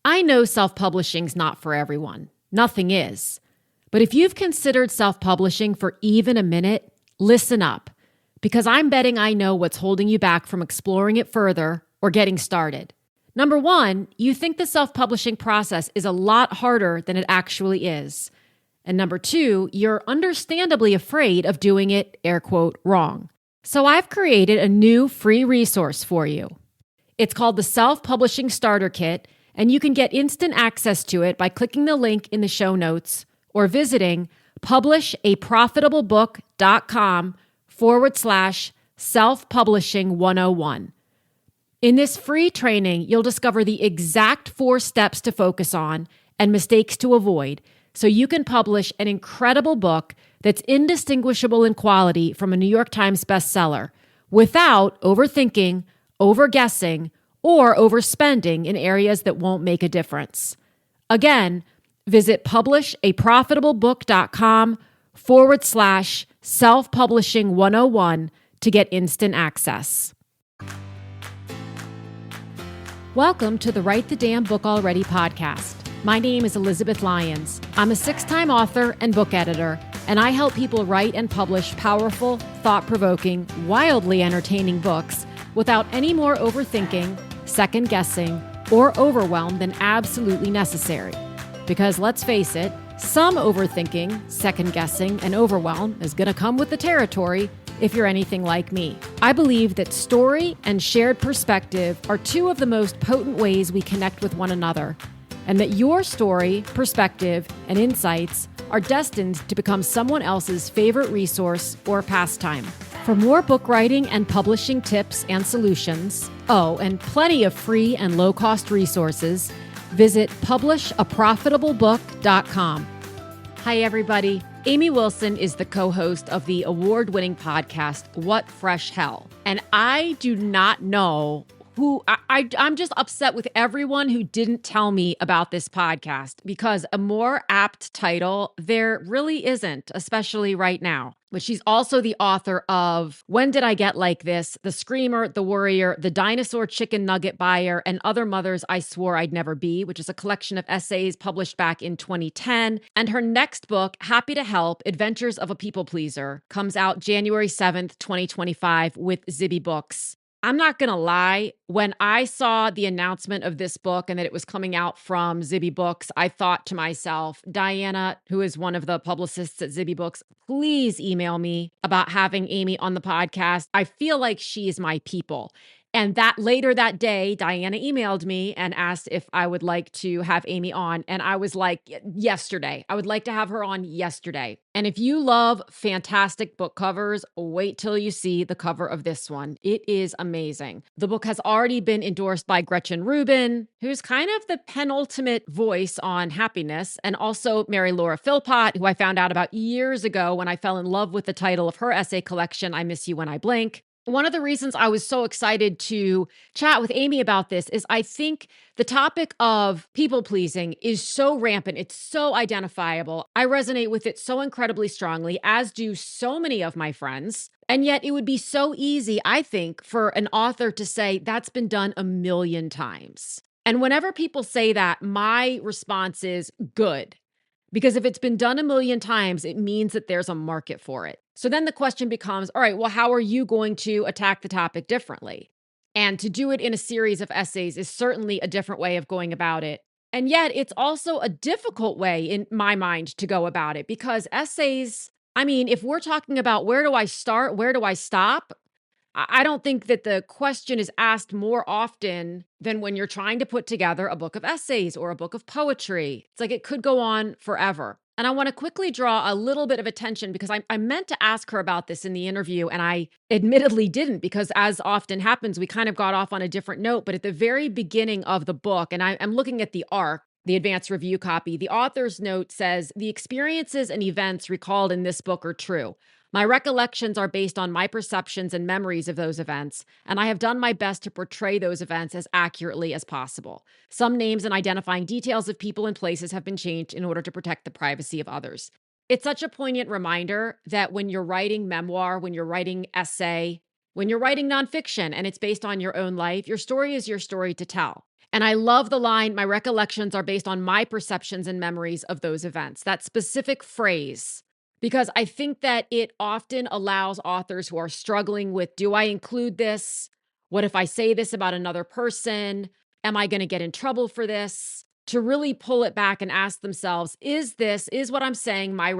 I know self-publishing's not for everyone. Nothing is. But if you've considered self-publishing for even a minute, listen up, because I'm betting I know what's holding you back from exploring it further or getting started. Number one, you think the self-publishing process is a lot harder than it actually is. And number two, you're understandably afraid of doing it, air quote, wrong. So I've created a new free resource for you. It's called the Self-Publishing Starter Kit, and you can get instant access to it by clicking the link in the show notes or visiting publishaprofitablebook.com/self-publishing 101. In this free training, you'll discover the exact 4 steps to focus on and mistakes to avoid so you can publish an incredible book that's indistinguishable in quality from a New York Times bestseller without overthinking, overguessing, or overspending in areas that won't make a difference. Again, visit publishaprofitablebook.com/self-publishing 101 to get instant access. Welcome to the Write the Damn Book Already podcast. My name is Elizabeth Lyons. I'm a 6-time author and book editor, and I help people write and publish powerful, thought-provoking, wildly entertaining books without any more overthinking, second-guessing, or overwhelm than absolutely necessary. Because let's face it, some overthinking, second-guessing, and overwhelm is going to come with the territory if you're anything like me. I believe that story and shared perspective are 2 of the most potent ways we connect with one another, and that your story, perspective, and insights are destined to become someone else's favorite resource or pastime. For more book writing and publishing tips and solutions, and plenty of free and low-cost resources, visit publishaprofitablebook.com. Hi, everybody. Amy Wilson is the co-host of the award-winning podcast, What Fresh Hell? And I do not know I'm just upset with everyone who didn't tell me about this podcast, because a more apt title there really isn't, especially right now. But she's also the author of When Did I Get Like This?, The Screamer, The Worrier, The Dinosaur Chicken Nugget Buyer, and Other Mothers I Swore I'd Never Be, which is a collection of essays published back in 2010. And her next book, Happy to Help, Adventures of a People Pleaser, comes out January 7th, 2025 with Zibby Books. I'm not going to lie, when I saw the announcement of this book and that it was coming out from Zibby Books, I thought to myself, Diana, who is one of the publicists at Zibby Books, please email me about having Amy on the podcast. I feel like she is my people. And that later that day, Diana emailed me and asked if I would like to have Amy on. And I was like, yesterday. I would like to have her on yesterday. And if you love fantastic book covers, wait till you see the cover of this one. It is amazing. The book has already been endorsed by Gretchen Rubin, who's kind of the penultimate voice on happiness, and also Mary Laura Philpott, who I found out about years ago when I fell in love with the title of her essay collection, I Miss You When I Blink. One of the reasons I was so excited to chat with Amy about this is I think the topic of people pleasing is so rampant. It's so identifiable. I resonate with it so incredibly strongly, as do so many of my friends. And yet it would be so easy, I think, for an author to say that's been done 1,000,000 times. And whenever people say that, my response is good. Because if it's been done 1,000,000 times, it means that there's a market for it. So then the question becomes, all right, well, how are you going to attack the topic differently? And to do it in a series of essays is certainly a different way of going about it. And yet it's also a difficult way in my mind to go about it, because essays, I mean, if we're talking about where do I start, where do I stop? I don't think that the question is asked more often than when you're trying to put together a book of essays or a book of poetry. It's like it could go on forever. And I want to quickly draw a little bit of attention, because I meant to ask her about this in the interview, and I admittedly didn't, because as often happens, we kind of got off on a different note. But at the very beginning of the book, and I'm looking at the ARC, the advanced review copy, the author's note says, the experiences and events recalled in this book are true. My recollections are based on my perceptions and memories of those events, and I have done my best to portray those events as accurately as possible. Some names and identifying details of people and places have been changed in order to protect the privacy of others. It's such a poignant reminder that when you're writing memoir, when you're writing essay, when you're writing nonfiction and it's based on your own life, your story is your story to tell. And I love the line, my recollections are based on my perceptions and memories of those events. That specific phrase, because I think that it often allows authors who are struggling with, do I include this? What if I say this about another person? Am I going to get in trouble for this? To really pull it back and ask themselves, is what I'm saying my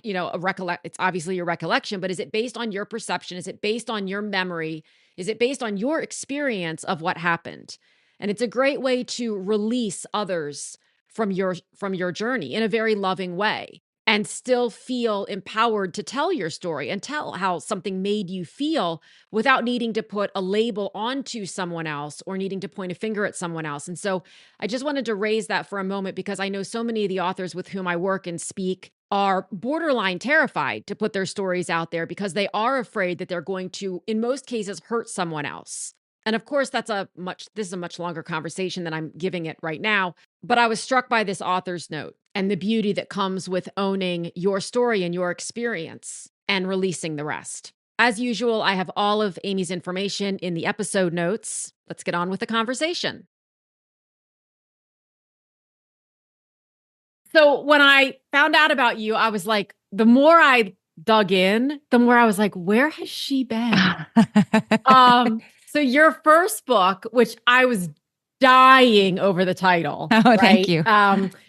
it's obviously your recollection, but is it based on your perception? Is it based on your memory? Is it based on your experience of what happened? And it's a great way to release others from your journey in a very loving way and still feel empowered to tell your story and tell how something made you feel without needing to put a label onto someone else or needing to point a finger at someone else. And so I just wanted to raise that for a moment because I know so many of the authors with whom I work and speak are borderline terrified to put their stories out there because they are afraid that they're going to, in most cases, hurt someone else. And of course, this is a much longer conversation than I'm giving it right now. But I was struck by this author's note and the beauty that comes with owning your story and your experience and releasing the rest. As usual, I have all of Amy's information in the episode notes. Let's get on with the conversation. So when I found out about you, I was like, the more I dug in, the more I was like, where has she been? So your first book, which I was dying over the title. Oh, right? Thank you.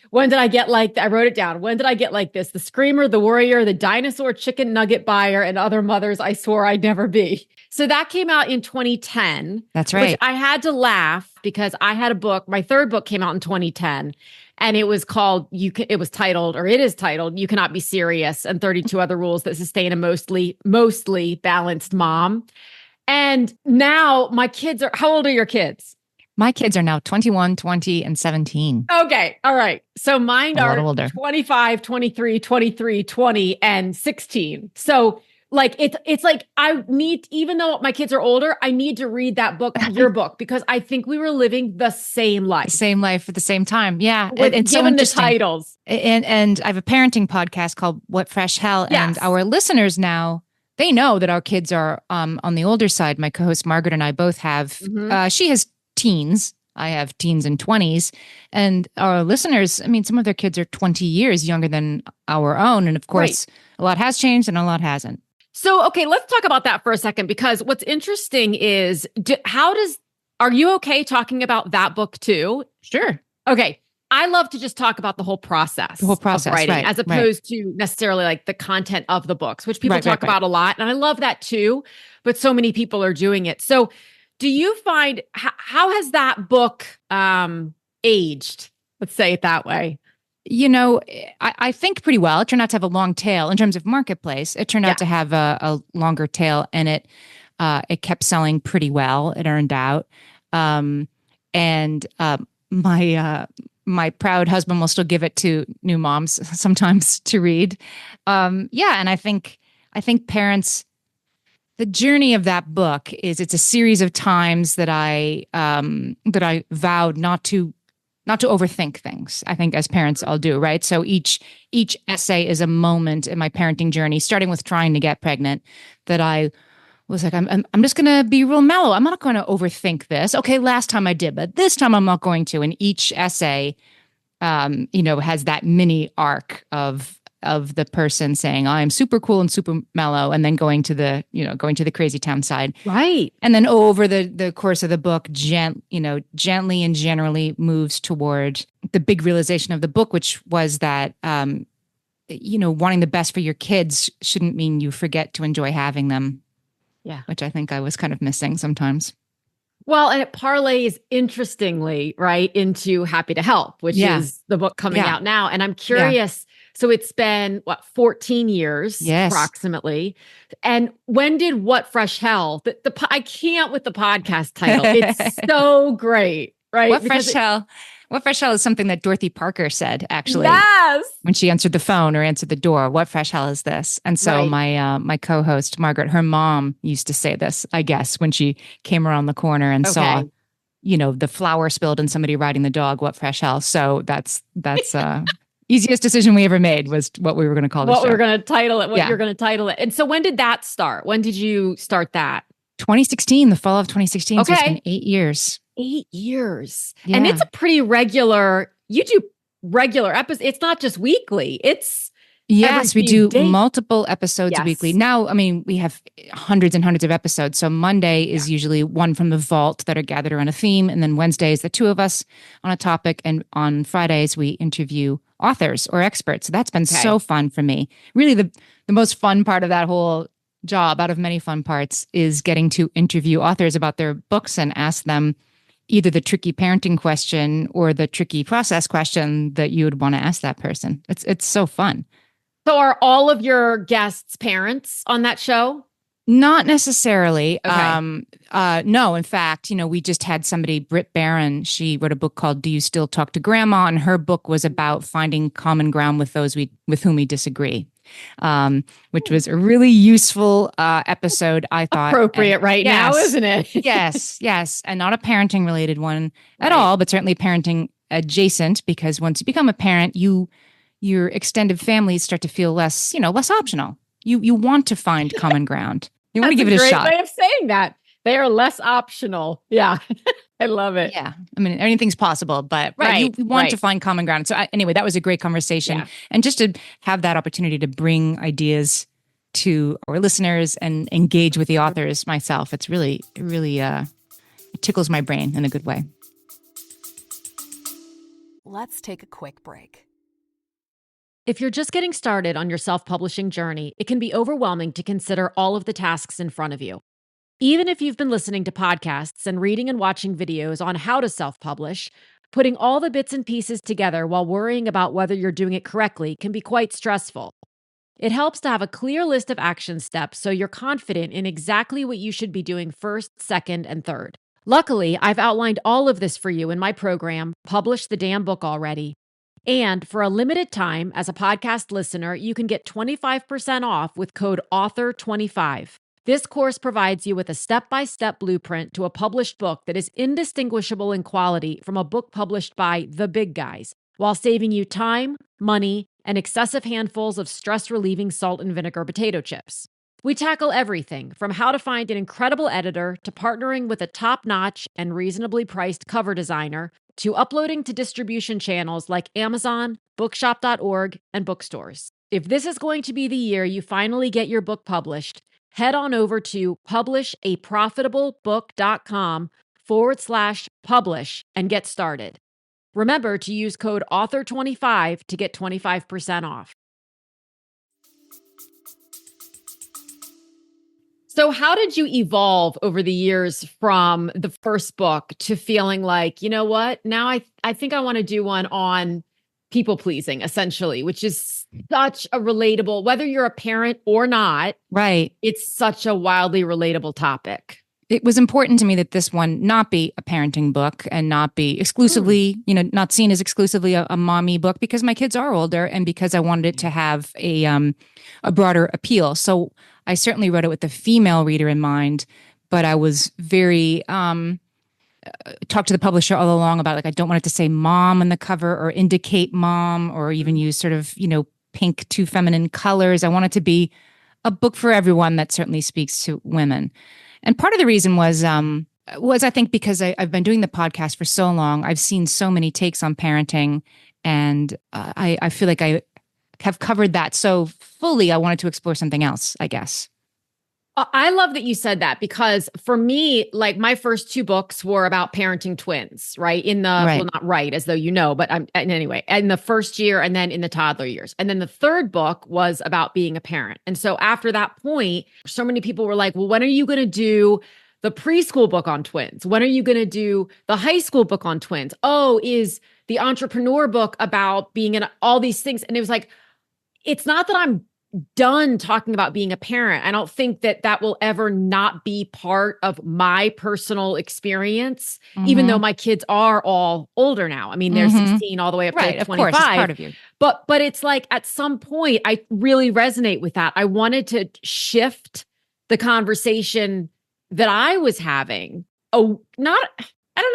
When did I get I wrote it down. When did I get like this? The Screamer, the Warrior, the Dinosaur Chicken Nugget Buyer, and Other Mothers I Swore I'd Never Be. So that came out in 2010. That's right. Which I had to laugh because I had a book. My third book came out in 2010. And it was titled, You Cannot Be Serious and 32 Other Rules That Sustain a Mostly Balanced Mom. And now my kids how old are your kids? My kids are now 21, 20, and 17. Okay. All right. So mine are older. 25, 23, 23, 20, and 16. So like, it's like I need, even though my kids are older, I need to read that book, your book, because I think we were living the same life. Same life at the same time. Yeah. It's so interesting. The titles. And I have a parenting podcast called What Fresh Hell. Yes. And our listeners now, they know that our kids are on the older side. My co-host Margaret and I both have, she has teens. I have teens and 20s. And our listeners, I mean, some of their kids are 20 years younger than our own. And of course, A lot has changed and a lot hasn't. So, okay, let's talk about that for a second, because what's interesting is, are you okay talking about that book too? Sure. Okay. I love to just talk about the whole process. Of writing, right, as opposed to necessarily like the content of the books, which people talk about a lot. And I love that too, but so many people are doing it. So do you find, how has that book aged? Let's say it that way. You know, I think pretty well. It turned out to have a long tail in terms of marketplace. It turned out to have a longer tail, and it kept selling pretty well. It earned out. My proud husband will still give it to new moms sometimes to read. And I think parents, the journey of that book is it's a series of times that I vowed not to overthink things. I think as parents all do, right? So each essay is a moment in my parenting journey, starting with trying to get pregnant, that I was like, I'm just going to be real mellow. I'm not going to overthink this. Okay, last time I did, but this time I'm not going to. And each essay, has that mini arc of the person saying, I'm super cool and super mellow, and then going to the crazy town side. Right. And then over the course of the book, gently and generally moves toward the big realization of the book, which was that, wanting the best for your kids shouldn't mean you forget to enjoy having them. Yeah. Which I think I was kind of missing sometimes. Well, and it parlays interestingly, right, into Happy to Help, which is the book coming out now. And I'm curious. So it's been 14 years approximately. And when did What Fresh Hell? I can't with the podcast title. It's so great, right? What Fresh Hell is something that Dorothy Parker said, actually. Yes. When she answered the phone or answered the door, what fresh hell is this? And so my co-host, Margaret, her mom used to say this, I guess, when she came around the corner and saw, the flour spilled and somebody riding the dog, what fresh hell. So that's easiest decision we ever made was what we were going to call this show. What we were going to title it, you're going to title it. And so when did that start? When did you start that? 2016, the fall of 2016. Okay. So it's been 8 years. 8 years. Yeah. And it's a pretty regular, you do regular episodes. It's not just weekly. It's Yes, we every few do days. multiple episodes Yes. weekly. Now, I mean, we have hundreds and hundreds of episodes. So Monday is usually one from the vault that are gathered around a theme. And then Wednesday is the two of us on a topic. And on Fridays, we interview authors or experts. So that's been so fun for me. Really, the most fun part of that whole job, out of many fun parts, is getting to interview authors about their books and ask them either the tricky parenting question or the tricky process question that you would want to ask that person. It's so fun. So are all of your guests parents on that show? Not necessarily. Okay. No, in fact, we just had somebody, Britt Barron, she wrote a book called Do You Still Talk to Grandma? And her book was about finding common ground with those with whom we disagree, which was a really useful episode, I thought. Appropriate right now, isn't it? Yes. And not a parenting related one at all, but certainly parenting adjacent, because once you become a parent, your extended families start to feel less optional. You want to find common ground. You want to give it a shot. That's a great way of saying that. They are less optional. Yeah. I love it. Yeah. I mean, anything's possible, but you want to find common ground. So anyway, that was a great conversation. Yeah. And just to have that opportunity to bring ideas to our listeners and engage with the authors myself, it really it tickles my brain in a good way. Let's take a quick break. If you're just getting started on your self-publishing journey, it can be overwhelming to consider all of the tasks in front of you. Even if you've been listening to podcasts and reading and watching videos on how to self-publish, putting all the bits and pieces together while worrying about whether you're doing it correctly can be quite stressful. It helps to have a clear list of action steps so you're confident in exactly what you should be doing first, second, and third. Luckily, I've outlined all of this for you in my program, Publish the Damn Book Already. And for a limited time, as a podcast listener, you can get 25% off with code AUTHOR25. This course provides you with a step-by-step blueprint to a published book that is indistinguishable in quality from a book published by the big guys, while saving you time, money, and excessive handfuls of stress-relieving salt and vinegar potato chips. We tackle everything from how to find an incredible editor to partnering with a top-notch and reasonably priced cover designer to uploading to distribution channels like Amazon, bookshop.org, and bookstores. If this is going to be the year you finally get your book published, head on over to publishaprofitable.com/publish and get started. Remember to use code AUTHOR25 to get 25% off. So how did you evolve over the years from the first book to feeling like, you know what, now I think I want to do one on people pleasing, essentially, which is such a relatable, whether you're a parent or not, right? It's such a wildly relatable topic. It was important to me that this one not be a parenting book and not be exclusively, not seen as exclusively a mommy book, because my kids are older and because I wanted it to have a broader appeal. So I certainly wrote it with the female reader in mind, but I was very talked to the publisher all along about, like, I don't want it to say mom on the cover or indicate mom or even use sort of, pink, too feminine colors. I want it to be a book for everyone that certainly speaks to women. And part of the reason was I think because I've been doing the podcast for so long, I've seen so many takes on parenting, and I feel like I have covered that so fully. I wanted to explore something else, I guess. I love that you said that, because for me, like, my first two books were about parenting twins, right? Well, not right, as though but anyway, in the first year and then in the toddler years. And then the third book was about being a parent. And so after that point, so many people were like, well, when are you going to do the preschool book on twins? When are you going to do the high school book on twins? Oh, is the entrepreneur book about being in all these things? And it was like, it's not that I'm done talking about being a parent. I don't think that will ever not be part of my personal experience, even though my kids are all older now. I mean, they're 16 all the way up to 25. Of course, it's part of you. But it's like, at some point, I really resonate with that. I wanted to shift the conversation that I was having. I don't know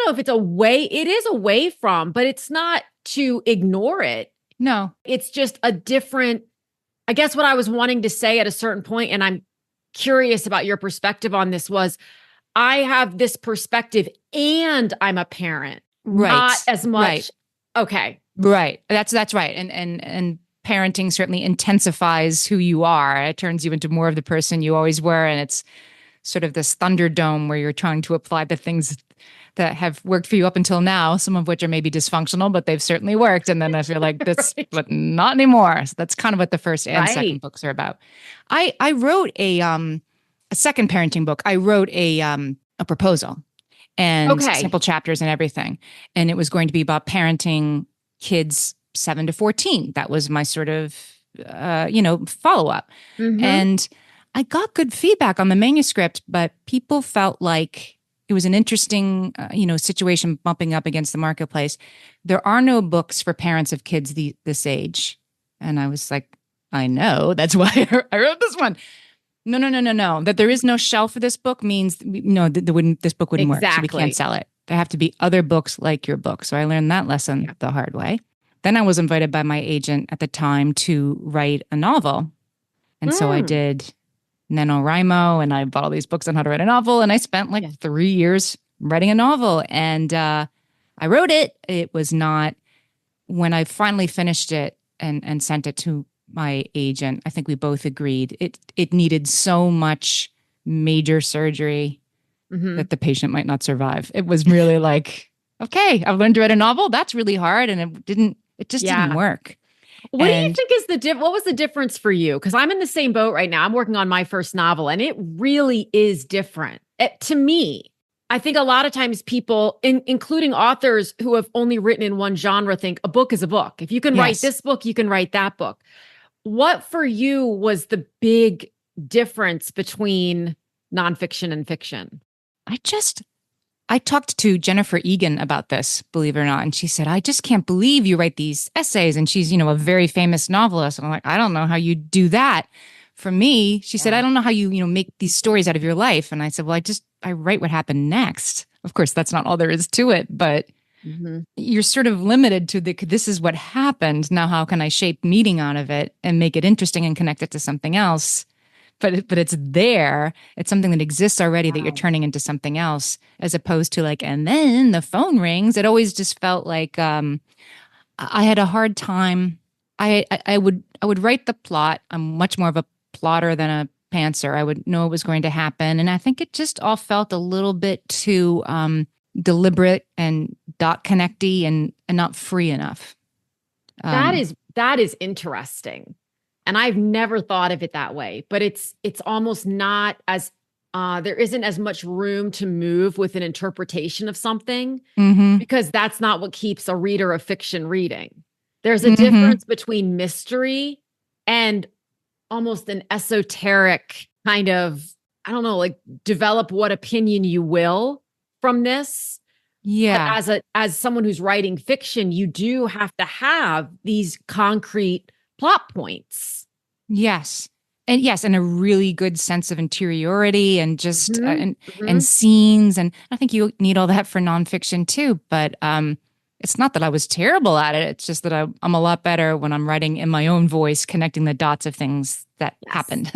if it's it is away from, but it's not to ignore it. No. It's just a different, I guess what I was wanting to say at a certain point, and I'm curious about your perspective on this, was I have this perspective and I'm a parent, Right. not as much. Right. Okay. Right. That's right. And parenting certainly intensifies who you are. It turns you into more of the person you always were. And it's sort of this thunderdome where you're trying to apply the things that have worked for you up until now, some of which are maybe dysfunctional, but they've certainly worked. And then I feel like this, Right. but not anymore. So that's kind of what the first and Right. second books are about. I wrote a second parenting book. I wrote a proposal and Okay. sample chapters and everything. And it was going to be about parenting kids 7 to 14. That was my sort of, follow up. Mhm. And I got good feedback on the manuscript, but people felt like it was an interesting, situation bumping up against the marketplace. There are no books for parents of kids this age. And I was like, I know. That's why I wrote this one. No. That there is no shelf for this book means this book wouldn't work. So we Exactly. can't sell it. There have to be other books like your book. So I learned that lesson the hard way. Then I was invited by my agent at the time to write a novel. And so I did NaNoWriMo, and I bought all these books on how to write a novel. And I spent 3 years writing a novel. And I wrote it. It was not, when I finally finished it and sent it to my agent, I think we both agreed it needed so much major surgery that the patient might not survive. It was really like, okay, I've learned to write a novel. That's really hard. And it just didn't work. What do you think is what was the difference for you? Because I'm in the same boat right now. I'm working on my first novel and it really is different. To me, I think a lot of times people, including authors who have only written in one genre, think a book is a book. If you can write this book, you can write that book. What for you was the big difference between nonfiction and fiction? I talked to Jennifer Egan about this, believe it or not. And she said, I just can't believe you write these essays. And she's, a very famous novelist. And I'm like, I don't know how you do that. For me, she said, I don't know how you, make these stories out of your life. And I said, well, I write what happened next. Of course, that's not all there is to it, but you're sort of limited to this is what happened. Now, how can I shape meaning out of it and make it interesting and connect it to something else? But it's there. It's something that exists already that you're turning into something else, as opposed to and then the phone rings. It always just felt like I had a hard time. I would write the plot. I'm much more of a plotter than a pantser. I would know what was going to happen, and I think it just all felt a little bit too deliberate and dot connecty and not free enough. That is interesting. And I've never thought of it that way, but it's almost not as there isn't as much room to move with an interpretation of something because that's not what keeps a reader of fiction reading. There's a difference between mystery and almost an esoteric kind of, I don't know, develop what opinion you will from this. Yeah. But as someone who's writing fiction, you do have to have these concrete plot points. Yes. And a really good sense of interiority and just and scenes. And I think you need all that for nonfiction too. But it's not that I was terrible at it. It's just that I'm a lot better when I'm writing in my own voice, connecting the dots of things that happened.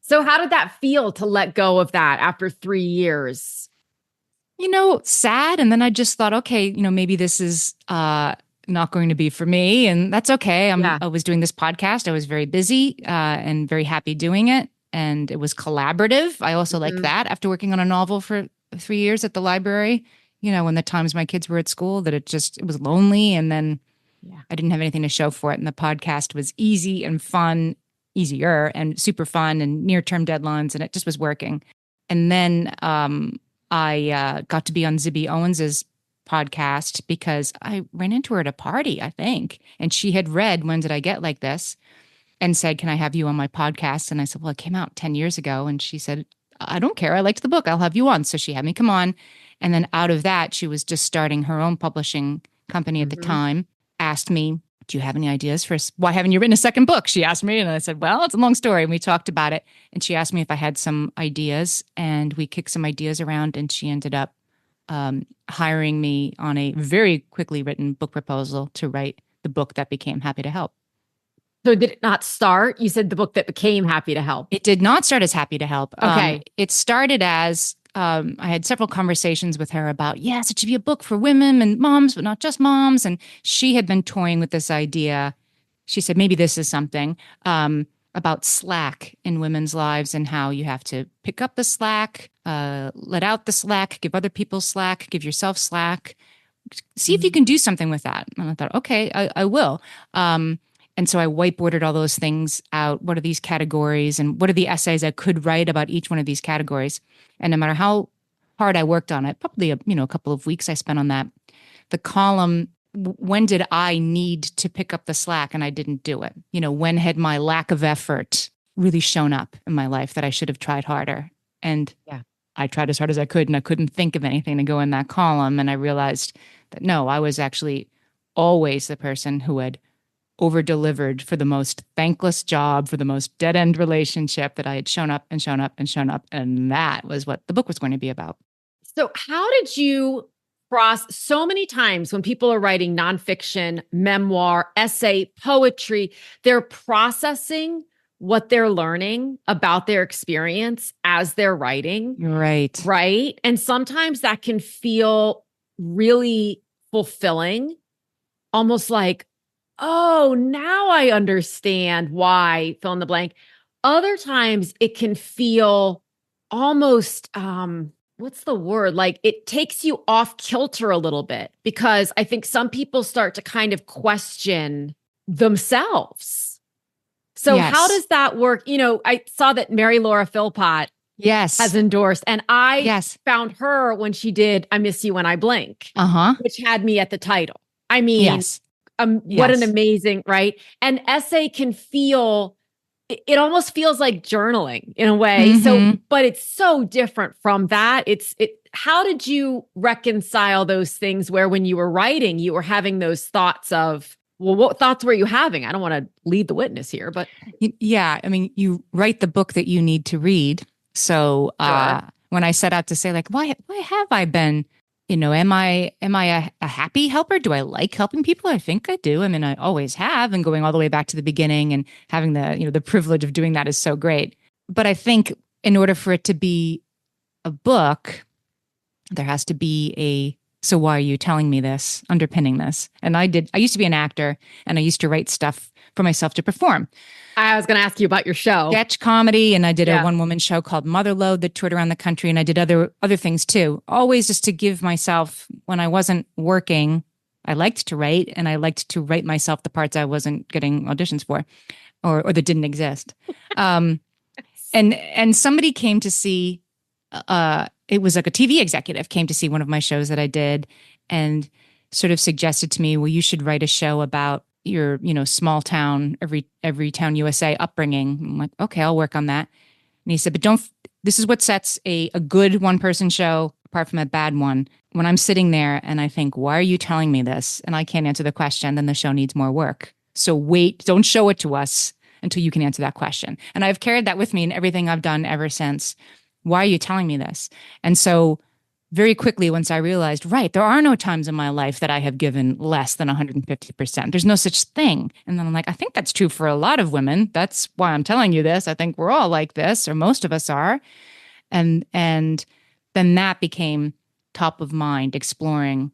So how did that feel to let go of that after 3 years? Sad. And then I just thought, okay, maybe this is not going to be for me. And that's okay. I was doing this podcast. I was very busy and very happy doing it. And it was collaborative. I also like that after working on a novel for 3 years at the library, when the times my kids were at school, that it was lonely. And then I didn't have anything to show for it. And the podcast was easy and fun, easier and super fun and near-term deadlines. And it just was working. And then I got to be on Zibby Owens's podcast because I ran into her at a party, I think. And she had read When Did I Get Like This? And said, can I have you on my podcast? And I said, well, it came out 10 years ago. And she said, I don't care. I liked the book. I'll have you on. So she had me come on. And then out of that, she was just starting her own publishing company at the time, asked me, do you have any ideas for why haven't you written a second book? She asked me. And I said, well, it's a long story. And we talked about it. And she asked me if I had some ideas. And we kicked some ideas around. And she ended up hiring me on a very quickly written book proposal to write the book that became Happy to Help. So did it not start? You said the book that became Happy to Help. It did not start as Happy to Help. Okay. It started as I had several conversations with her about, yes, it should be a book for women and moms, but not just moms. And she had been toying with this idea. She said, maybe this is something about slack in women's lives and how you have to pick up the slack, let out the slack, give other people slack, give yourself slack. See if you can do something with that. And I thought, okay, I will. And so I whiteboarded all those things out. What are these categories and what are the essays I could write about each one of these categories? And no matter how hard I worked on it, probably a couple of weeks I spent on that. The column, when did I need to pick up the slack and I didn't do it? When had my lack of effort really shown up in my life that I should have tried harder? And I tried as hard as I could and I couldn't think of anything to go in that column. And I realized that no, I was actually always the person who had over-delivered for the most thankless job, for the most dead-end relationship, that I had shown up and shown up and shown up. And that was what the book was going to be about. So how did you cross so many times when people are writing nonfiction, memoir, essay, poetry, they're processing what they're learning about their experience as they're writing. Right. Right. And sometimes that can feel really fulfilling, almost like, oh, now I understand why, fill in the blank. Other times it can feel almost, what's the word? Like it takes you off kilter a little bit, because I think some people start to kind of question themselves. So Yes. how does that work? I saw that Mary Laura Philpott has endorsed, and I found her when she did I Miss You When I Blink, which had me at the title. I mean, what an amazing, right? An essay can feel, it almost feels like journaling in a way. So, but it's so different from that. How did you reconcile those things where when you were writing, you were having those thoughts of, well, what thoughts were you having? I don't want to lead the witness here, but. Yeah. I mean, you write the book that you need to read. So when I set out to say like, why have I been, am I a happy helper? Do I like helping people? I think I do. I mean, I always have, and going all the way back to the beginning and having the privilege of doing that is so great. But I think in order for it to be a book, there has to be so why are you telling me this, underpinning this? And I used to be an actor and I used to write stuff for myself to perform. I was going to ask you about your show. Sketch comedy, and I did a one-woman show called Motherload that toured around the country, and I did other things too. Always just to give myself, when I wasn't working, I liked to write, and I liked to write myself the parts I wasn't getting auditions for, or that didn't exist. And somebody came to see. It was like a TV executive came to see one of my shows that I did, and sort of suggested to me, well, you should write a show about your, small town, every town USA upbringing. I'm like, okay, I'll work on that. And he said, but this is what sets a good one-person show apart from a bad one. When I'm sitting there and I think, why are you telling me this? And I can't answer the question, then the show needs more work. So wait, don't show it to us until you can answer that question. And I've carried that with me in everything I've done ever since. Why are you telling me this? And so very quickly, once I realized, right, there are no times in my life that I have given less than 150%. There's no such thing. And then I'm like, I think that's true for a lot of women. That's why I'm telling you this. I think we're all like this, or most of us are. And then that became top of mind, exploring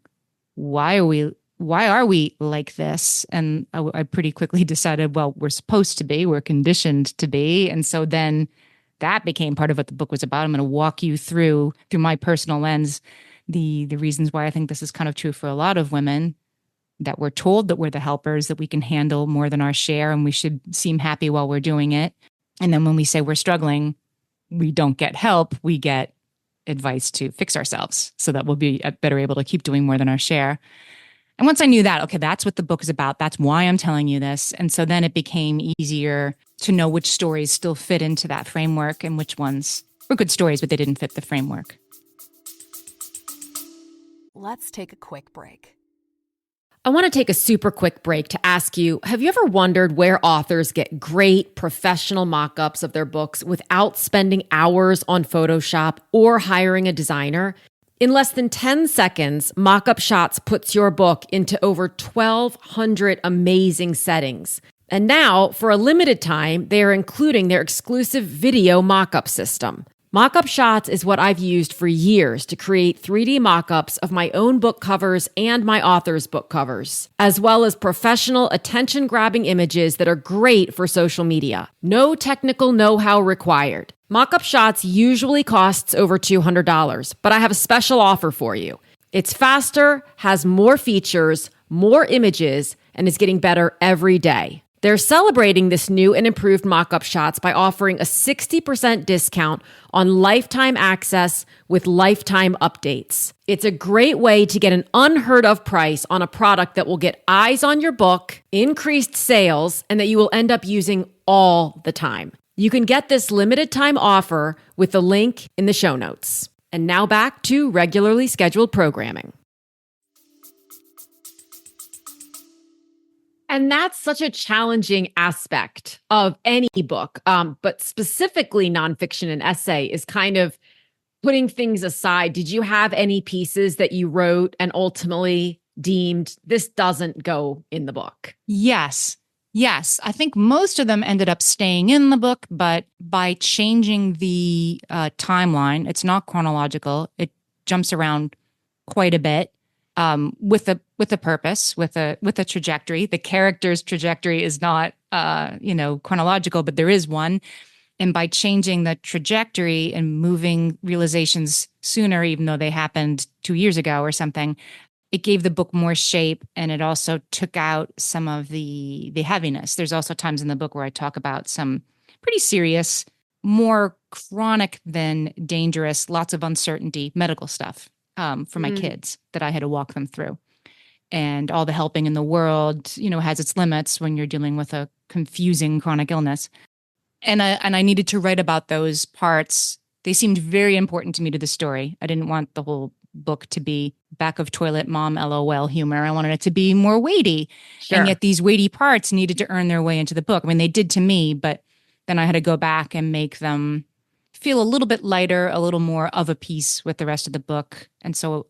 why are we like this? And I pretty quickly decided, well, we're supposed to be, we're conditioned to be. And so then that became part of what the book was about. I'm going to walk you through my personal lens, the reasons why I think this is kind of true for a lot of women, that we're told that we're the helpers, that we can handle more than our share, and we should seem happy while we're doing it. And then when we say we're struggling, we don't get help. We get advice to fix ourselves so that we'll be better able to keep doing more than our share. And once I knew that, okay, that's what the book is about. That's why I'm telling you this. And so then it became easier to know which stories still fit into that framework and which ones were good stories, but they didn't fit the framework. Let's take a quick break. I want to take a super quick break to ask you, have you ever wondered where authors get great professional mock-ups of their books without spending hours on Photoshop or hiring a designer? In less than 10 seconds, Mockup Shots puts your book into over 1,200 amazing settings. And now, for a limited time, they are including their exclusive video mockup system. Mockup Shots is what I've used for years to create 3D mockups of my own book covers and my author's book covers, as well as professional attention-grabbing images that are great for social media. No technical know-how required. Mockup Shots usually costs over $200, but I have a special offer for you. It's faster, has more features, more images, and is getting better every day. They're celebrating this new and improved Mockup Shots by offering a 60% discount on lifetime access with lifetime updates. It's a great way to get an unheard of price on a product that will get eyes on your book, increased sales, and that you will end up using all the time. You can get this limited time offer with the link in the show notes. And now back to regularly scheduled programming. And that's such a challenging aspect of any book, but specifically nonfiction and essay is kind of putting things aside. Did you have any pieces that you wrote and ultimately deemed this doesn't go in the book? Yes. Yes. I think most of them ended up staying in the book, but by changing the timeline, it's not chronological. It jumps around quite a bit. With a purpose, with a trajectory. The character's trajectory is not, chronological, but there is one. And by changing the trajectory and moving realizations sooner, even though they happened 2 years ago or something, it gave the book more shape, and it also took out some of the heaviness. There's also times in the book where I talk about some pretty serious, more chronic than dangerous, lots of uncertainty, medical stuff. For my kids that I had to walk them through. And all the helping in the world, has its limits when you're dealing with a confusing chronic illness. And I needed to write about those parts. They seemed very important to me to the story. I didn't want the whole book to be back of toilet mom LOL humor. I wanted it to be more weighty. Sure. And yet these weighty parts needed to earn their way into the book. I mean, they did to me, but then I had to go back and make them feel a little bit lighter, a little more of a piece with the rest of the book. And so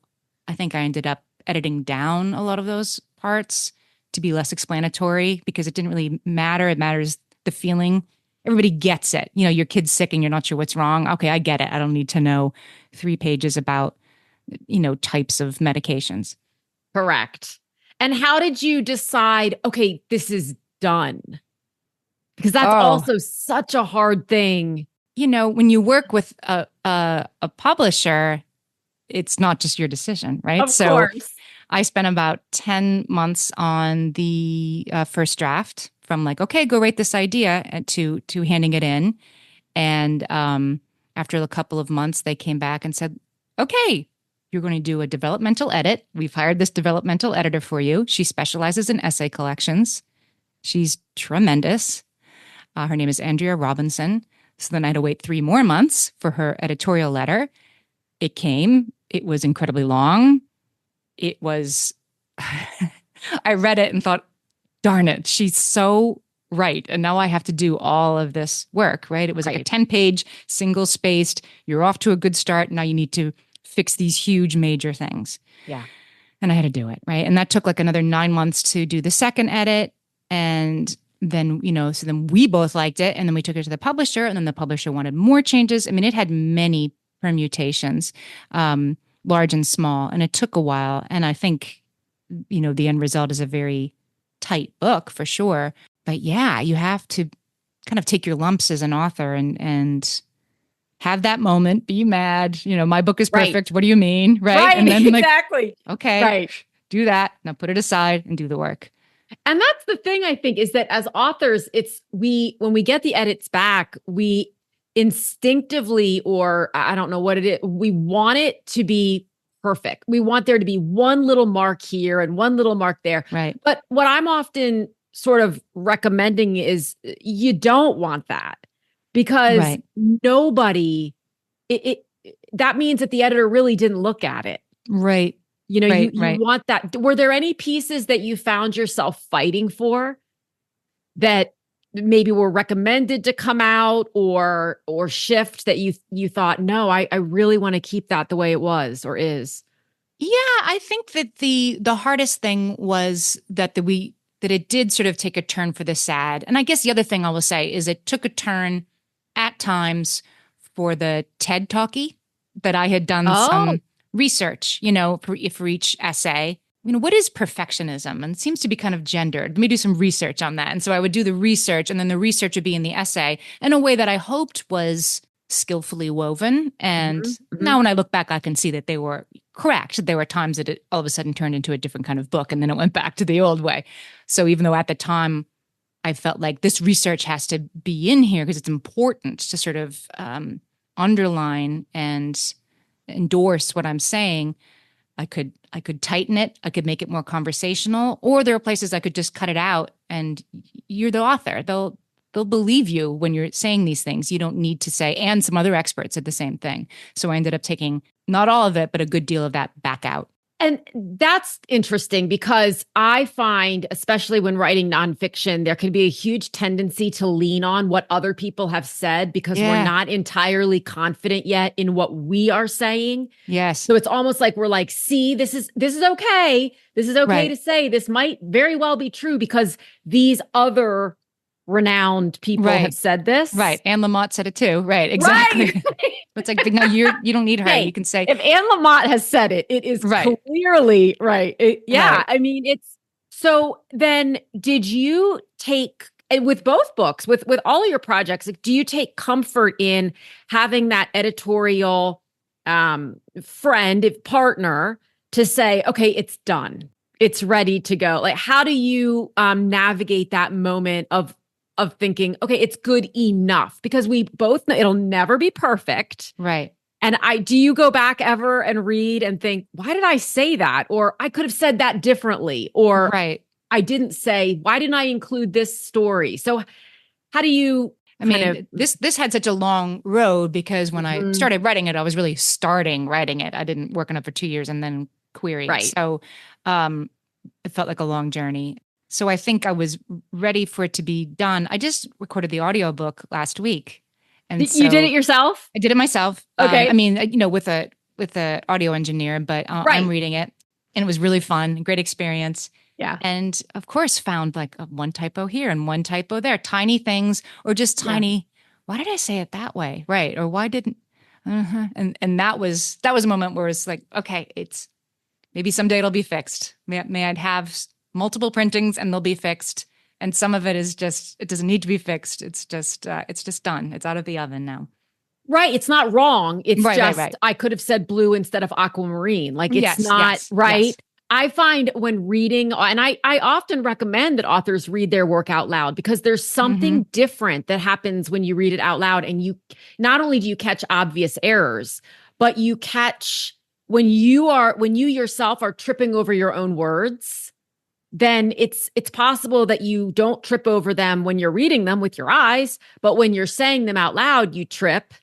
I think I ended up editing down a lot of those parts to be less explanatory because it didn't really matter. It matters the feeling. Everybody gets it. Your kid's sick and you're not sure what's wrong. Okay, I get it. I don't need to know 3 pages about, types of medications. Correct. And how did you decide, okay, this is done? Because that's also such a hard thing. When you work with a publisher, it's not just your decision, right? Of course. I spent about 10 months on the first draft from okay, go write this idea to handing it in. And after a couple of months, they came back and said, okay, you're going to do a developmental edit. We've hired this developmental editor for you. She specializes in essay collections. She's tremendous. Her name is Andrea Robinson. So then I had to wait 3 more months for her editorial letter. It came. It was incredibly long. It was, I read it and thought, darn it, she's so right. And now I have to do all of this work, right? It was like a 10-page, single-spaced, you're off to a good start. Now you need to fix these huge major things. Yeah. And I had to do it, right? And that took another 9 months to do the second edit. And then, so then we both liked it, and then we took it to the publisher, and then the publisher wanted more changes. I mean, it had many permutations, large and small, and it took a while. And I think, the end result is a very tight book for sure. But yeah, you have to kind of take your lumps as an author and have that moment, be mad. My book is perfect. Right. What do you mean? Right. And then exactly. Okay, right. Do that. Now put it aside and do the work. And that's the thing, I think, is that as authors, when we get the edits back, we instinctively, or I don't know what it is, we want it to be perfect. We want there to be one little mark here and one little mark there. Right. But what I'm often sort of recommending is you don't want that because nobody, that means that the editor really didn't look at it. Right. You want that. Were there any pieces that you found yourself fighting for that maybe were recommended to come out or shift that you thought, no, I really want to keep that the way it was or is? Yeah, I think that the hardest thing was that it did sort of take a turn for the sad. And I guess the other thing I will say is it took a turn at times for the TED Talkie that I had done Oh. some research, for each essay. What is perfectionism? And it seems to be kind of gendered. Let me do some research on that. And so I would do the research, and then the research would be in the essay in a way that I hoped was skillfully woven. And now when I look back, I can see that they were correct. There were times that it all of a sudden turned into a different kind of book, and then it went back to the old way. So even though at the time I felt like this research has to be in here because it's important to sort of underline and endorse what I'm saying, I could tighten it. I could make it more conversational, or there are places I could just cut it out. And you're the author. They'll believe you when you're saying these things. You don't need to say, and some other experts said the same thing. So I ended up taking not all of it, but a good deal of that back out. And that's interesting because I find, especially when writing nonfiction, there can be a huge tendency to lean on what other people have said because we're not entirely confident yet in what we are saying. Yes. So it's almost like we're like, see, this is okay. This is okay to say. This might very well be true because these other renowned people have said this. Right. Anne Lamott said it too. Right. Exactly. Right. It's like, no, you don't need her. Hey, you can say, if Anne Lamott has said it, it is clearly right. Right. I mean, it's so then did you take with both books, with all of your projects, do you take comfort in having that editorial partner to say, okay, it's done. It's ready to go. Like, how do you navigate that moment of thinking, okay, it's good enough? Because we both know it'll never be perfect. Right. And do you go back ever and read and think, why did I say that? Or I could have said that differently. Or I didn't say, why didn't I include this story? So how do you this had such a long road because when I started writing it, I was really starting writing it. I didn't work on it for 2 years and then queried. Right. So it felt like a long journey. So I think I was ready for it to be done. I just recorded the audiobook last week. And you did it yourself? I did it myself. Okay. With a audio engineer, but I'm reading it, and it was really fun, great experience. Yeah. And of course found like one typo here and one typo there, tiny things, or just tiny, why did I say it that way? Right. Or why didn't, and that was a moment where it's like, okay, it's maybe someday it'll be fixed. May I have multiple printings and they'll be fixed. And some of it is just, it doesn't need to be fixed. It's just done. It's out of the oven now. Right. It's not wrong. It's right. I could have said blue instead of aquamarine. Like it's not right. Yes. I find when reading, and I often recommend that authors read their work out loud because there's something different that happens when you read it out loud. And you, not only do you catch obvious errors, but you catch when you yourself are tripping over your own words, then it's possible that you don't trip over them when you're reading them with your eyes, but when you're saying them out loud, you trip.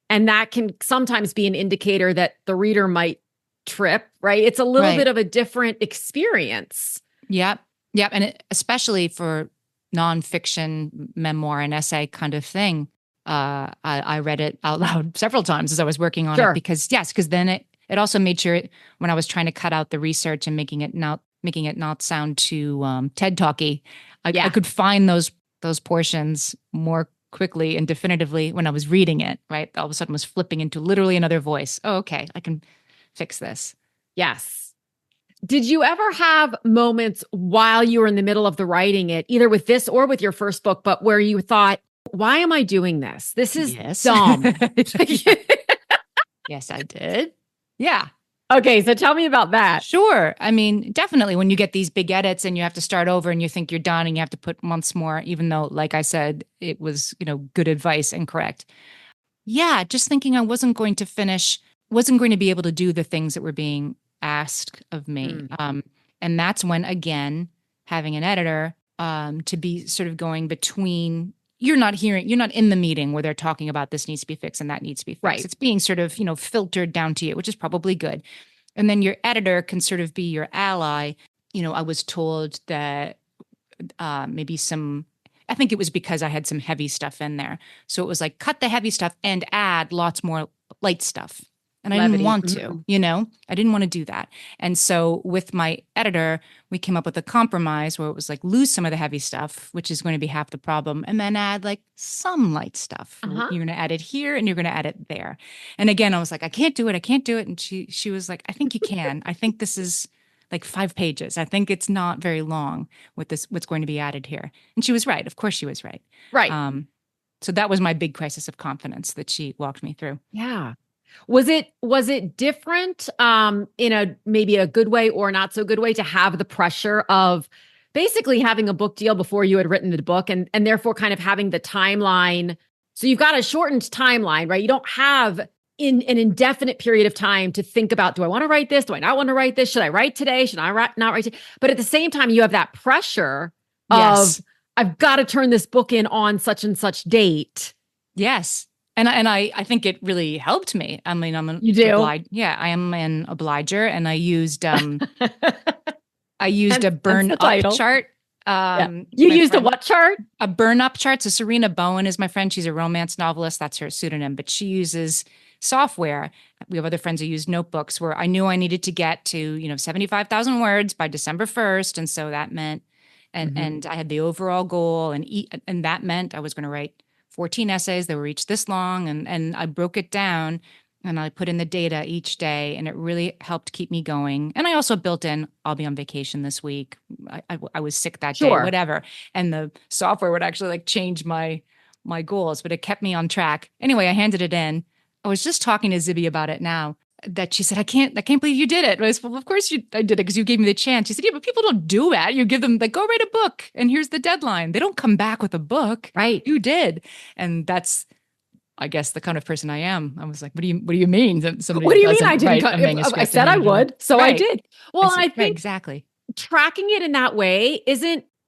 And that can sometimes be an indicator that the reader might trip, right? It's a little bit of a different experience. Yep. And especially for nonfiction, memoir, and essay kind of thing, I read it out loud several times as I was working on it because then it also made sure when I was trying to cut out the research and making it not sound too TED Talky, I could find those portions more quickly and definitively when I was reading it, right? All of a sudden was flipping into literally another voice. Oh, okay, I can fix this. Yes. Did you ever have moments while you were in the middle of the writing it, either with this or with your first book, but where you thought, why am I doing this? This is dumb. Yes, I did. Yeah. Okay, so tell me about that. Sure. I mean, definitely when you get these big edits and you have to start over and you think you're done and you have to put months more, even though, like I said, it was, good advice and correct. Yeah, just thinking I wasn't going to be able to do the things that were being asked of me. And that's when, again, having an editor to be sort of going between, you're not in the meeting where they're talking about this needs to be fixed and that needs to be fixed. Right. It's being sort of, filtered down to you, which is probably good. And then your editor can sort of be your ally. I was told that I think it was because I had some heavy stuff in there. So it was like, cut the heavy stuff and add lots more light stuff. And I didn't want to, I didn't want to do that. And so with my editor, we came up with a compromise where it was like lose some of the heavy stuff, which is going to be half the problem, and then add like some light stuff. Uh-huh. You're going to add it here and you're going to add it there. And again, I was like, I can't do it. I can't do it. And she was like, I think you can. I think this is like 5 pages. I think it's not very long with this, what's going to be added here. And she was right. Of course she was right. Right. So that was my big crisis of confidence that she walked me through. Yeah. Was it different in a maybe a good way or not so good way to have the pressure of basically having a book deal before you had written the book and therefore kind of having the timeline? So you've got a shortened timeline, right? You don't have in an indefinite period of time to think about, do I want to write this? Do I not want to write this? Should I write today? Should I not write today? But at the same time, you have that pressure of, I've got to turn this book in on such and such date. Yes. And I think it really helped me. I mean, You do? I am an obliger, and I used a burn up chart. You used a what chart? A burn up chart. So Serena Bowen is my friend. She's a romance novelist. That's her pseudonym, but she uses software. We have other friends who use notebooks where I knew I needed to get to, 75,000 words by December 1st. And so that meant, and I had the overall goal, and that meant I was going to write 14 essays that were each this long. And I broke it down and I put in the data each day, and it really helped keep me going. And I also built in, I'll be on vacation this week. I was sick that day, whatever. And the software would actually like change my goals, but it kept me on track. Anyway, I handed it in. I was just talking to Zibby about it now, that she said, I can't believe you did it. I was, well, of course I did it because you gave me the chance. She said, yeah, but people don't do that. You give them like, go write a book and here's the deadline. They don't come back with a book. Right. You did. And that's, I guess, the kind of person I am. I was like, what do you mean? What do you mean I didn't? I said I would. So I did. Well, I think exactly. Tracking it in that way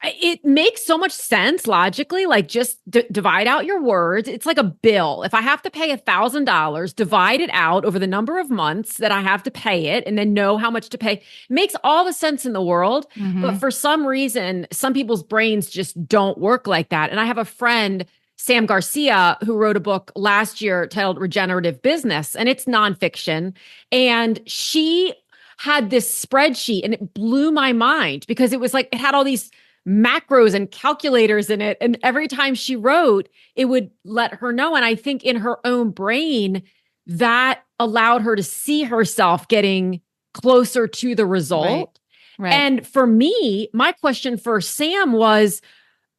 it makes so much sense logically, like just divide out your words. It's like a bill. If I have to pay $1,000, divide it out over the number of months that I have to pay it and then know how much to pay. It makes all the sense in the world. But for some reason, some people's brains just don't work like that. And I have a friend, Sam Garcia, who wrote a book last year titled Regenerative Business, and it's nonfiction. And she had this spreadsheet and it blew my mind because it was like, it had all these macros and calculators in it. And every time she wrote, it would let her know. And I think in her own brain, that allowed her to see herself getting closer to the result. Right. And for me, my question for Sam was,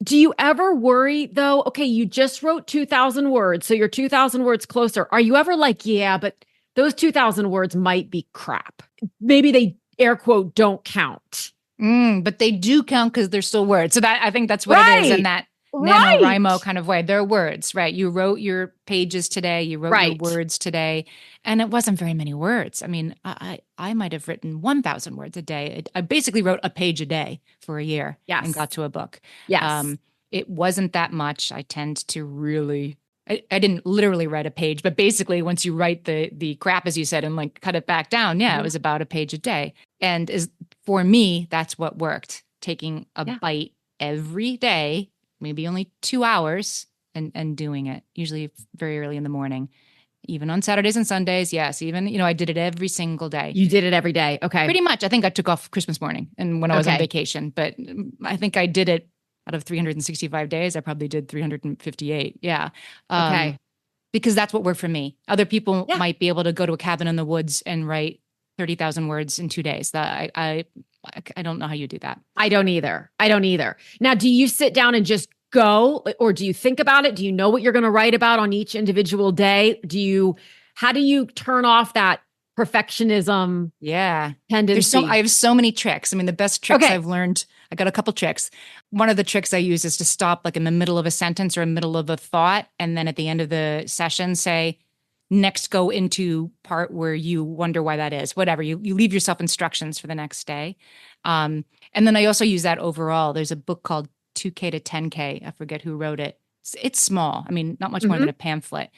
do you ever worry though? Okay, you just wrote 2,000 words, so you're 2,000 words closer. Are you ever like, yeah, but those 2,000 words might be crap. Maybe they air quote don't count. But they do count because they're still words. So I think that's what it is in that NaNoWriMo kind of way. They're words, right? You wrote your pages today. You wrote your words today. And it wasn't very many words. I mean, I might have written 1,000 words a day. I basically wrote a page a day for a year and got to a book. Yes. It wasn't that much. I tend to really... I didn't literally write a page, but basically once you write the crap, as you said, and like cut it back down, it was about a page a day. And for me, that's what worked. Taking a bite every day, maybe only 2 hours, and doing it, usually very early in the morning, even on Saturdays and Sundays. Yes, even, I did it every single day. You did it every day. Okay. Pretty much. I think I took off Christmas morning and when I was on vacation, but I think I did it out of 365 days, I probably did 358. Yeah. Okay. Because that's what worked for me. Other people might be able to go to a cabin in the woods and write 30,000 words in 2 days. I don't know how you do that. I don't either. Now, do you sit down and just go, or do you think about it? Do you know what you're going to write about on each individual day? How do you turn off that perfectionism tendency? I have so many tricks. I mean, the best tricks I've learned, I got a couple tricks. One of the tricks I use is to stop like in the middle of a sentence or in the middle of a thought. And then at the end of the session, say, next go into part where you wonder why that is, whatever. You leave yourself instructions for the next day. And then I also use that overall. There's a book called 2K to 10K. I forget who wrote it. It's small. I mean, not much more than a pamphlet.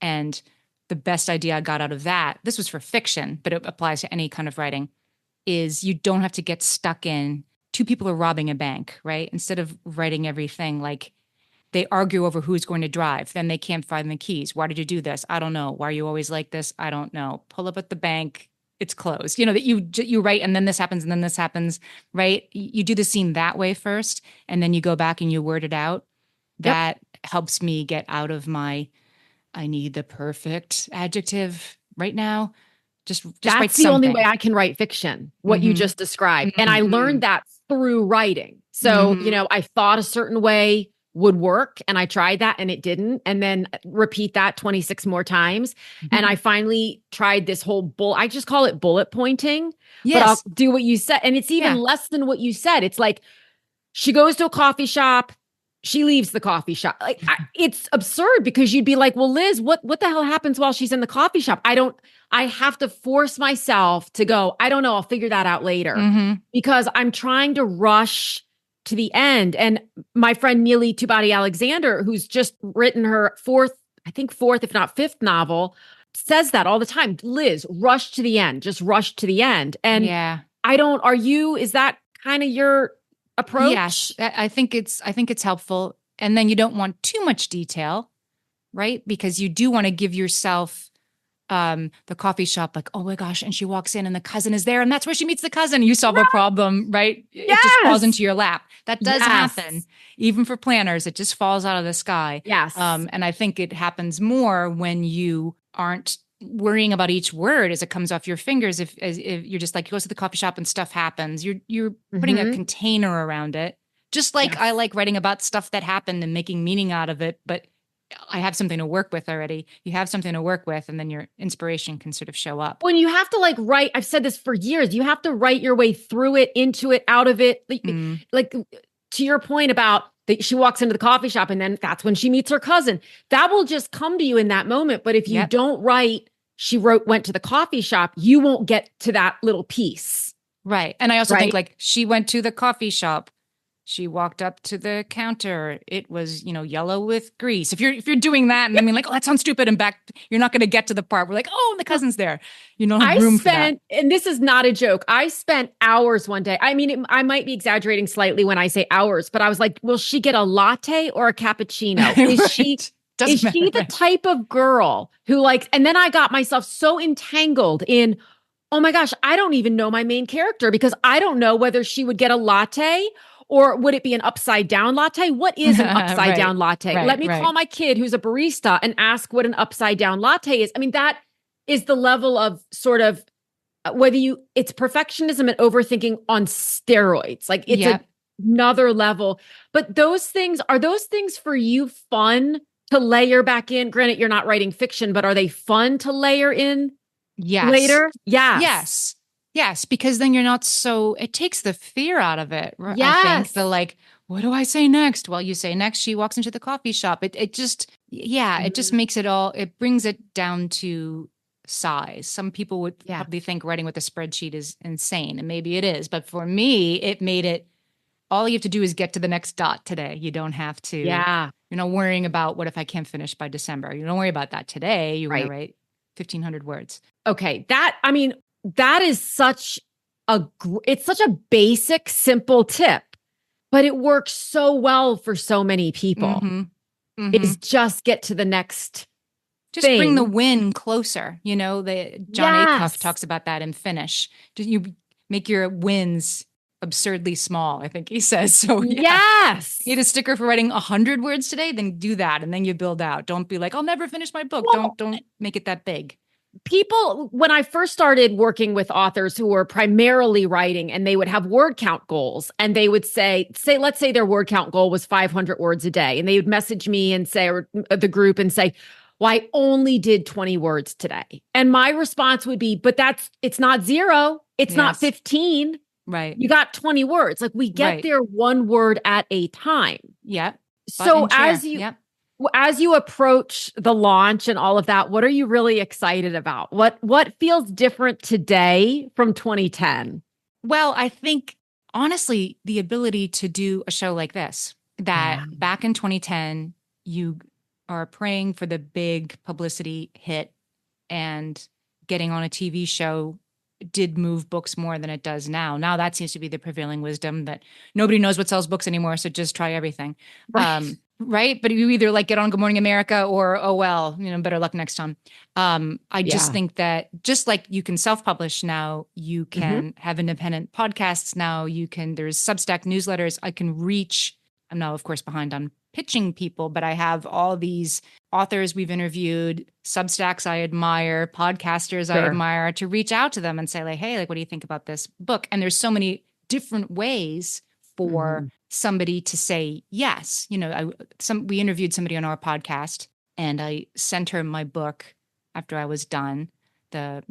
And the best idea I got out of that, this was for fiction, but it applies to any kind of writing, is you don't have to get stuck in 2 people are robbing a bank, right? Instead of writing everything like They argue over who's going to drive. Then they can't find the keys. Why did you do this? I don't know. Why are you always like this? I don't know. Pull up at the bank. It's closed. That you write, and then this happens, and then this happens, right? You do the scene that way first, and then you go back and you word it out. That helps me get out of my, I need the perfect adjective right now. Just write That's the something. only way I can write fiction, what you just described. And I learned that through writing. So, I thought a certain way would work, and I tried that and it didn't. And then repeat that 26 more times. And I finally tried this whole I just call it bullet pointing. Yes. But I'll do what you said. And it's even less than what you said. It's like, she goes to a coffee shop. She leaves the coffee shop. Like, it's absurd, because you'd be like, well, Liz, what the hell happens while she's in the coffee shop? I have to force myself to go, I don't know, I'll figure that out later, because I'm trying to rush to the end. And my friend Neely Tubati Alexander, who's just written her fourth, if not fifth novel, says that all the time. Liz, rush to the end, just rush to the end. And is that kind of your approach? Yes, I think it's helpful. And then you don't want too much detail, right? Because you do want to give yourself the coffee shop, like, oh my gosh, and she walks in and the cousin is there, and that's where she meets the cousin. You solve a problem, right? It just falls into your lap. That does happen. Even for planners, it just falls out of the sky. Yes. And I think it happens more when you aren't worrying about each word as it comes off your fingers. If you're just like, you go to the coffee shop and stuff happens, you're putting a container around it. Just like I like writing about stuff that happened and making meaning out of it, but I have something to work with already. You have something to work with, and then your inspiration can sort of show up. When you have to write, I've said this for years, you have to write your way through it, into it, out of it. Like to your point about she walks into the coffee shop and then that's when she meets her cousin. That will just come to you in that moment. But if you don't write, went to the coffee shop, you won't get to that little piece. Right. And I also think she went to the coffee shop. She walked up to the counter. It was, yellow with grease. If you're doing that, and oh, that sounds stupid, and back, you're not going to get to the part where the cousin's there. You don't have room for that. And this is not a joke, I spent hours one day. I mean, I might be exaggerating slightly when I say hours, but I was like, will she get a latte or a cappuccino? Is she the type of girl who and then I got myself so entangled in, oh my gosh, I don't even know my main character, because I don't know whether she would get a latte. Or would it be an upside down latte? What is an upside down latte? Let me call my kid who's a barista and ask what an upside down latte is. I mean, that is the level of sort of it's perfectionism and overthinking on steroids. Like it's another level. But are those things for you fun to layer back in? Granted, you're not writing fiction, but are they fun to layer in later? Yes. Yes, because then you're not it takes the fear out of it. Yes. I think what do I say next? Well, you say next, she walks into the coffee shop. It just makes it brings it down to size. Some people would probably think writing with a spreadsheet is insane, and maybe it is. But for me, it made it, all you have to do is get to the next dot today. You don't have to, you're not worrying about what if I can't finish by December. You don't worry about that today. You're going to write 1,500 words. Okay. That is such a basic, simple tip, but it works so well for so many people. Is just get to the next thing. Bring the win closer. John Acuff talks about that in Finish. You make your wins absurdly small, I think he says. So yes, you need a sticker for writing 100 words today, then do that, and then you build out. Don't be like, I'll never finish my book. Don't make it that big. People, when I first started working with authors who were primarily writing, and they would have word count goals, and they would say, let's say their word count goal was 500 words a day. And they would message me and say, or the group, and say, well, I only did 20 words today. And my response would be, but it's not 0. It's not 15. Right. You got 20 words. We get there one word at a time. Yeah. So as you approach the launch and all of that, what are you really excited about? What feels different today from 2010? Well, I think, honestly, the ability to do a show like this, that back in 2010, you are praying for the big publicity hit, and getting on a TV show did move books more than it does now. Now that seems to be the prevailing wisdom, that nobody knows what sells books anymore, so just try everything. Right. Right. But you either like get on Good Morning America or, oh, well, better luck next time. I just Yeah. think that just like you can self-publish now, you Hmm. can have independent podcasts now, there's Substack newsletters. I'm now, of course, behind on pitching people, but I have all these authors we've interviewed, Substacks I admire, podcasters I Sure. admire, to reach out to them and say, like, hey, like, what do you think about this book? And there's so many different ways for Hmm. somebody to say yes. We interviewed somebody on our podcast, and I sent her my book after I was done, the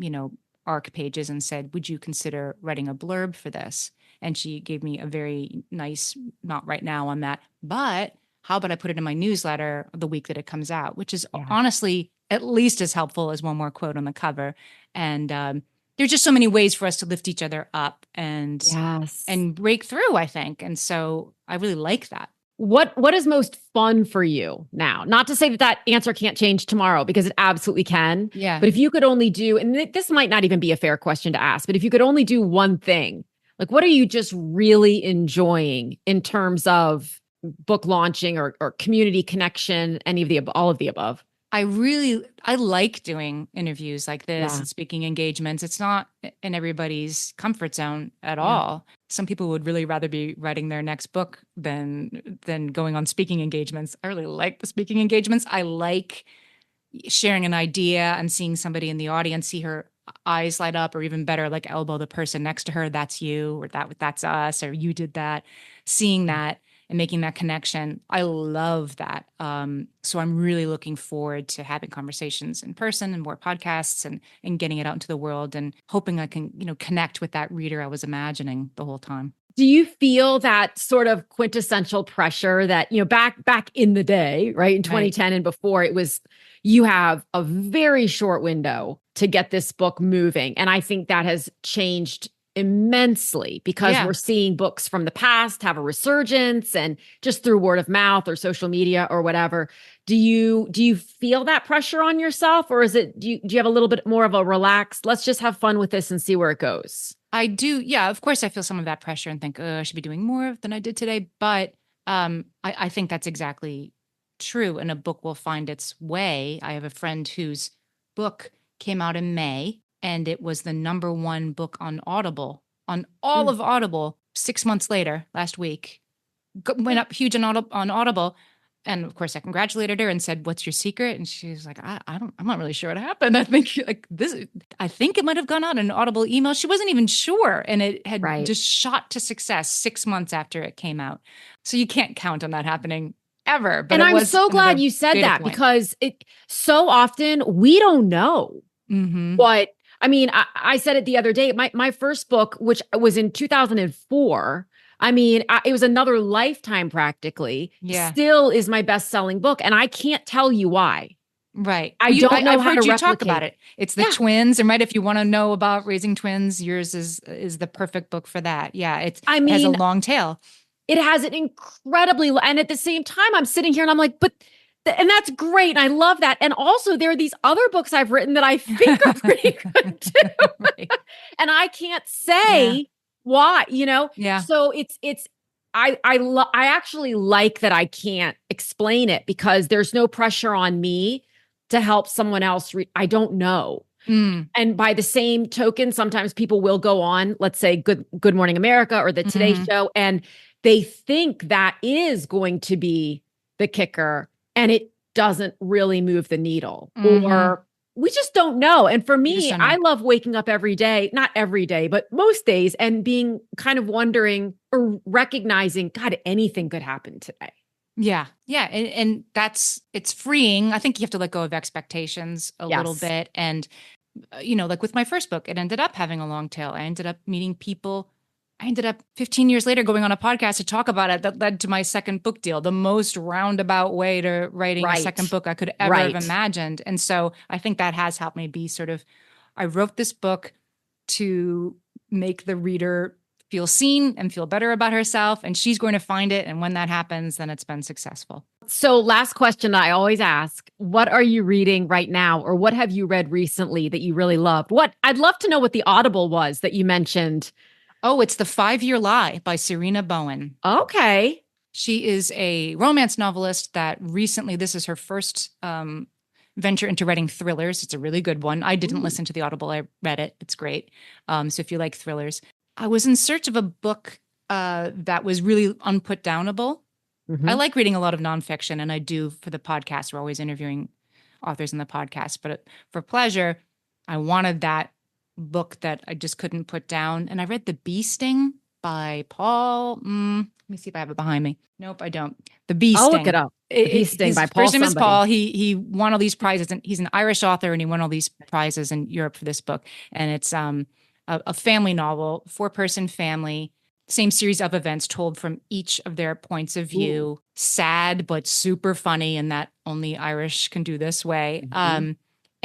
ARC pages, and said, would you consider writing a blurb for this? And she gave me a very nice, not right now on that, but how about I put it in my newsletter the week that it comes out, which is Yeah. honestly at least as helpful as one more quote on the cover. And there's just so many ways for us to lift each other up and Yes. break through, I think. And so I really like that. What is most fun for you now? Not to say that that answer can't change tomorrow, because it absolutely can. Yeah. But if you could only do, and this might not even be a fair question to ask, but if you could only do one thing, like what are you just really enjoying in terms of book launching or community connection, any of the all of the above? I like doing interviews like this Yeah. and speaking engagements. It's not in everybody's comfort zone at Yeah. all. Some people would really rather be writing their next book than going on speaking engagements. I really like the speaking engagements. I like sharing an idea and seeing somebody in the audience, see her eyes light up, or even better, like elbow the person next to her, that's you, or that's us, or you did that. Seeing that and making that connection. I love that. So I'm really looking forward to having conversations in person and more podcasts and getting it out into the world and hoping I can, connect with that reader I was imagining the whole time. Do you feel that sort of quintessential pressure that, back in the day, right, in 2010 and before, it was, you have a very short window to get this book moving. And I think that has changed immensely because Yeah. we're seeing books from the past have a resurgence, and just through word of mouth or social media or whatever. Do you feel that pressure on yourself, or is it, do you have a little bit more of a relaxed, let's just have fun with this and see where it goes? I do. Yeah, of course I feel some of that pressure and think, oh, I should be doing more than I did today. But I think that's exactly true. And a book will find its way. I have a friend whose book came out in May, and it was the number one book on Audible, on all of Audible, 6 months later, last week. Went up huge on Audible. And of course, I congratulated her and said, "What's your secret?" And she was like, I'm not really sure what happened. I think I think it might have gone out in an Audible email. She wasn't even sure. And it had Right. just shot to success 6 months after it came out. So you can't count on that happening ever. But And it I'm was so glad another you said data that, point. because it so often we don't know Mhm. what, I mean, I said it the other day. My first book, which was in 2004, I mean, it was another lifetime practically, Yeah. still is my best-selling book. And I can't tell you why. Right. I don't know I've how heard to you talk about replicate. it. It's the Yeah. twins, and right, if you want to know about raising twins, yours is the perfect book for that. Yeah, it I has a mean, long tail. it has an incredibly, and at the same time, I'm sitting here and I'm like, but, and that's great. And I love that. And also, there are these other books I've written that I think are pretty good too. Right. And I can't say why, Yeah. So I actually like that I can't explain it, because there's no pressure on me to help someone else. I don't know. Mm. And by the same token, sometimes people will go on, let's say Good Morning America or the Today Mhm. Show, and they think that is going to be the kicker, and it doesn't really move the needle. Mhm. Or we just don't know. And for just me, don't know. I love waking up every day, not every day, but most days, and being kind of wondering or recognizing, God, anything could happen today. Yeah. Yeah. And it's freeing. I think you have to let go of expectations a little Yes. bit. And, like with my first book, it ended up having a long tail. I ended up meeting people. I ended up 15 years later going on a podcast to talk about it that led to my second book deal, the most roundabout way to writing a Right. second book I could ever Right. have imagined. And so I think that has helped me be sort of, I wrote this book to make the reader feel seen and feel better about herself, and she's going to find it. And when that happens, then it's been successful. So, last question I always ask, what are you reading right now, or what have you read recently that you really loved? I'd love to know what the Audible was that you mentioned. Oh, it's The 5-Year Lie by Serena Bowen. Okay. She is a romance novelist that recently, this is her first venture into writing thrillers. It's a really good one. I didn't listen to the Audible. I read it. It's great. So if you like thrillers, I was in search of a book that was really unputdownable. I like reading a lot of nonfiction, and I do for the podcast. We're always interviewing authors in the podcast, but for pleasure, I wanted that book that I just couldn't put down. And I read The Bee Sting by Paul. Let me see if I have it behind me. Nope, I don't. The Bee Sting. I'll look it up. The Bee Sting by Paul. First name is somebody. Paul. He won all these prizes, and he's an Irish author, and he won all these prizes in Europe for this book. And it's a family novel, 4-person family, same series of events told from each of their points of view. Ooh. Sad, but super funny, and that only Irish can do this way.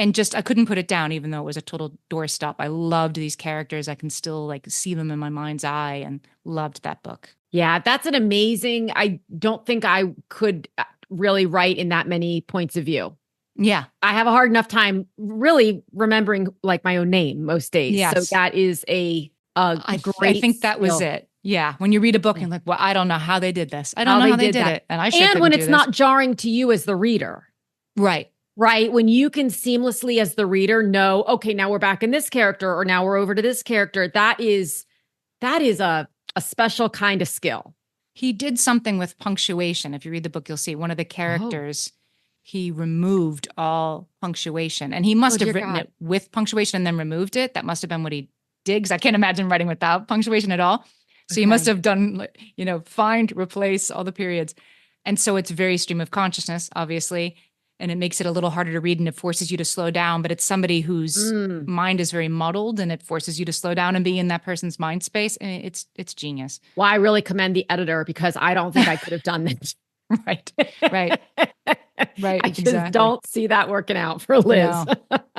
And just, I couldn't put it down, even though it was a total doorstop. I loved these characters. I can still like see them in my mind's eye, and loved that book. Yeah, that's an amazing, I don't think I could really write in that many points of view. Yeah. I have a hard enough time really remembering like my own name most days. Yes. So that is a great I think that was skill. it. Yeah. When you read a book and like, well, I don't know how they did this. I don't know how they did that. it. And I should. And when it's not jarring to you as the reader. Right. Right. When you can seamlessly as the reader know, okay, now we're back in this character, or now we're over to this character. That is a special kind of skill. He did something with punctuation. If you read the book, you'll see one of the characters, he removed all punctuation, and he must have written it with punctuation and then removed it. That must have been what he did, because I can't imagine writing without punctuation at all. So he must have done, find, replace all the periods. And so it's very stream of consciousness, obviously. And it makes it a little harder to read, and it forces you to slow down. But it's somebody whose mind is very muddled, and it forces you to slow down and be in that person's mind space. And it's genius. Well, I really commend the editor, because I don't think I could have done this. Right. I just don't see that working out for Liz.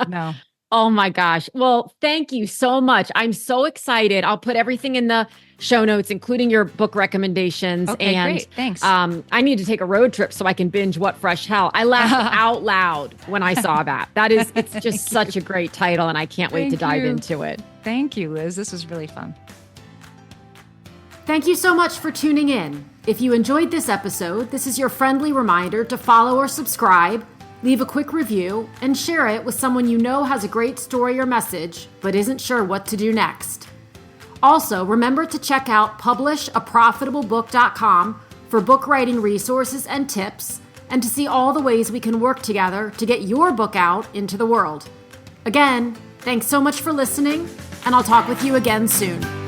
No. Oh my gosh. Well, thank you so much. I'm so excited. I'll put everything in the show notes, including your book recommendations. Okay, and great. Thanks. I need to take a road trip so I can binge What Fresh Hell. I laughed out loud when I saw that. It's just such a great title, and I can't wait to dive into it. Thank you, Liz. This was really fun. Thank you so much for tuning in. If you enjoyed this episode, this is your friendly reminder to follow or subscribe, leave a quick review, and share it with someone you know has a great story or message, but isn't sure what to do next. Also, remember to check out publishaprofitablebook.com for book writing resources and tips, and to see all the ways we can work together to get your book out into the world. Again, thanks so much for listening, and I'll talk with you again soon.